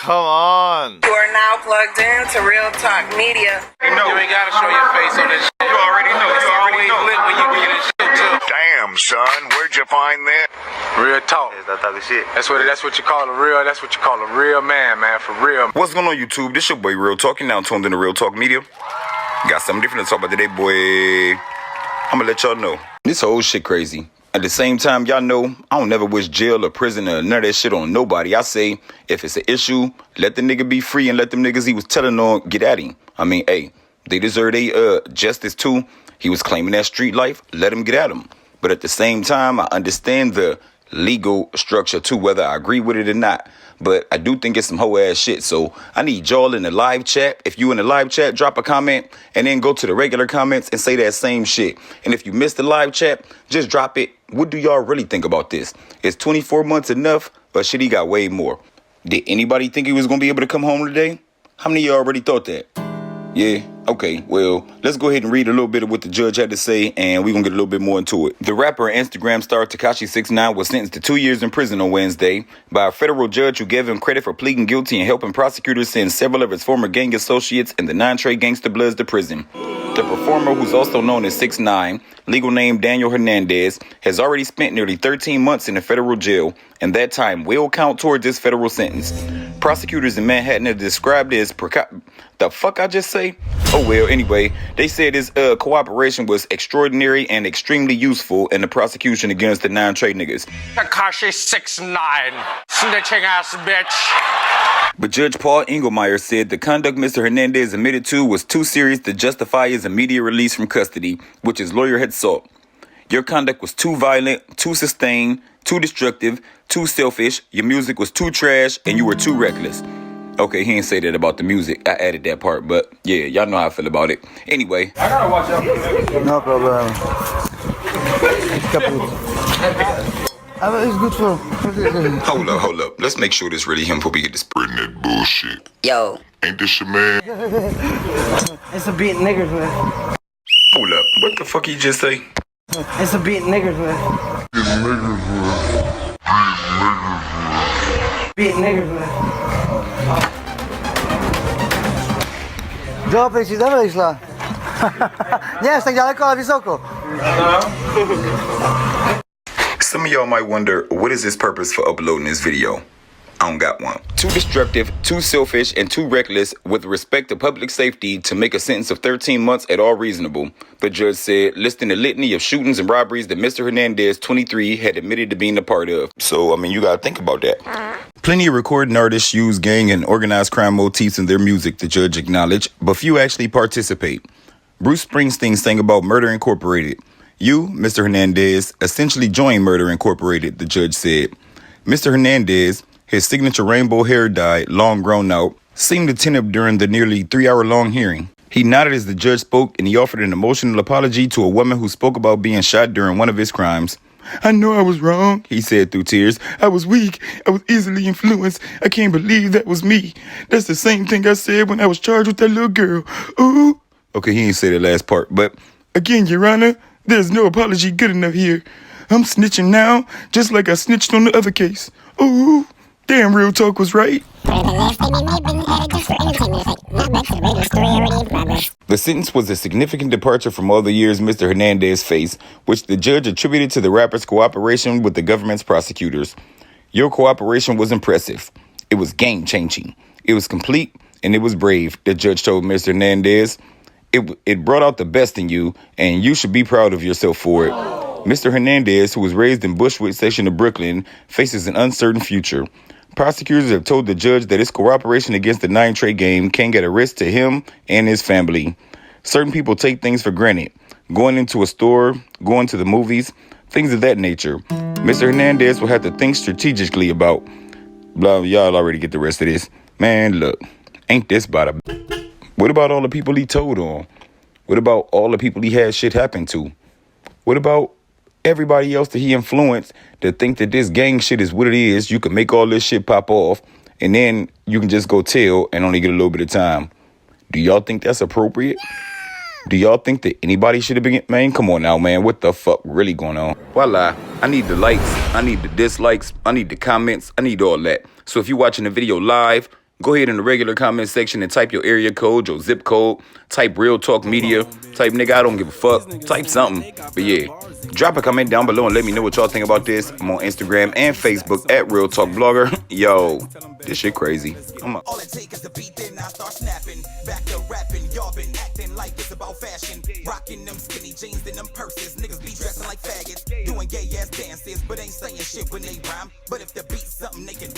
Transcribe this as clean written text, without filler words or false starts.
Come on. You are now plugged in to Real Talk Media. You ain't gotta show your face on this shit. You already know. You always lit when you get this shit too. Damn, son, where'd you find that? Real talk. That's what you call a real. That's what you call a real man, for real. What's going on, YouTube? This your boy Real Talk. You now tuned in to Real Talk Media. Got something different to talk about today, boy. I'm gonna let y'all know. This whole shit crazy. At the same time, y'all know I don't never wish jail or prison or none of that shit on nobody. I say, if it's an issue, let the nigga be free and let them niggas he was telling on get at him. I mean, hey, they deserve their justice too. He was claiming that street life. Let him get at him. But at the same time, I understand the legal structure too, whether I agree with it or not. But I do think it's some hoe ass shit. So I need y'all in the live chat. If you in the live chat, drop a comment and then go to the regular comments and say that same shit. And if you missed the live chat, just drop it. What do y'all really think about this? Is 24 months enough, or shit he got way more? Did anybody think he was going to be able to come home today? How many of y'all already thought that? Yeah? Okay, well, let's go ahead and read a little bit of what the judge had to say, and we're going to get a little bit more into it. The rapper and Instagram star Tekashi69 was sentenced to 2 years in prison on Wednesday by a federal judge who gave him credit for pleading guilty and helping prosecutors send several of his former gang associates and the non-trade gangster Bloods to prison. The performer, who's also known as 6ix9ine, legal name Daniel Hernandez, has already spent nearly 13 months in a federal jail, and that time will count towards this federal sentence. Prosecutors in Manhattan have described it as the fuck I just say? Oh well, anyway, they said his cooperation was extraordinary and extremely useful in the prosecution against the non-trade niggas. Tekashi69, snitching ass bitch. But Judge Paul Engelmeyer said the conduct Mr. Hernandez admitted to was too serious to justify his immediate release from custody, which his lawyer had sought. Your conduct was too violent, too sustained, too destructive, too selfish, your music was too trash, and you were too reckless. Okay, he didn't say that about the music. I added that part, but yeah, y'all know how I feel about it. Anyway. I gotta watch out. No problem. It's good for him. Hold up. Let's make sure this really him before we get to spreading that bullshit. Yo. Ain't this your man? It's a beat niggers, man. Hold up. What the fuck he just say? It's a beat niggers, man. Beat niggers, man. Dobry ci dawaj szla. Nie jest tak daleko, ale wysoko. Some of y'all might wonder, what is his purpose for uploading this video? I don't got one. Too destructive, too selfish, and too reckless with respect to public safety to make a sentence of 13 months at all reasonable, the judge said, listing the litany of shootings and robberies that Mr. Hernandez, 23, had admitted to being a part of. So, I mean, you gotta think about that. Plenty of recording artists use gang and organized crime motifs in their music, the judge acknowledged, but few actually participate. Bruce Springsteen sang about Murder Incorporated. You, Mr. Hernandez, essentially joined Murder Incorporated, the judge said. Mr. Hernandez, his signature rainbow hair dye, long grown out, seemed attentive during the nearly 3-hour-long hearing. He nodded as the judge spoke, and he offered an emotional apology to a woman who spoke about being shot during one of his crimes. I know I was wrong, he said through tears. I was weak. I was easily influenced. I can't believe that was me. That's the same thing I said when I was charged with that little girl. Ooh. Okay, he didn't say the last part, but again, Your Honor, there's no apology good enough here. I'm snitching now, just like I snitched on the other case. Ooh. Damn, Real Talk was right. The sentence was a significant departure from all the years Mr. Hernandez faced, which the judge attributed to the rapper's cooperation with the government's prosecutors. Your cooperation was impressive. It was game-changing. It was complete, and it was brave, the judge told Mr. Hernandez. It brought out the best in you, and you should be proud of yourself for it. Mr. Hernandez, who was raised in Bushwick section of Brooklyn, faces an uncertain future. Prosecutors have told the judge that his cooperation against the non-trade game can get a risk to him and his family. Certain people take things for granted. Going into a store, going to the movies, things of that nature. Mr. Hernandez will have to think strategically about. Blah, y'all already get the rest of this. Man, look, ain't this about a... What about all the people he told on? What about all the people he had shit happen to? What about everybody else that he influenced to think that this gang shit is what it is? You can make all this shit pop off, and then you can just go tell and only get a little bit of time. Do y'all think that's appropriate? Do y'all think that anybody should have been... Man, come on now, man. What the fuck really going on? Voila. I need the likes. I need the dislikes. I need the comments. I need all that. So if you're watching the video live, Go ahead in the regular comment section and type your area code, your zip code, type Real Talk Media, type nigga I don't give a fuck, type something. But yeah, drop a comment down below and let me know what y'all think about this. I'm on Instagram and Facebook at Real Talk Blogger. Yo, this shit crazy. All it takes is the beat, then I start snapping. Back to rapping, y'all been acting like it's about fashion. Rocking them skinny jeans and them purses. Niggas be dressing like faggots. Doing gay ass dances, but ain't saying shit when they rhyme. But if the beat's something they can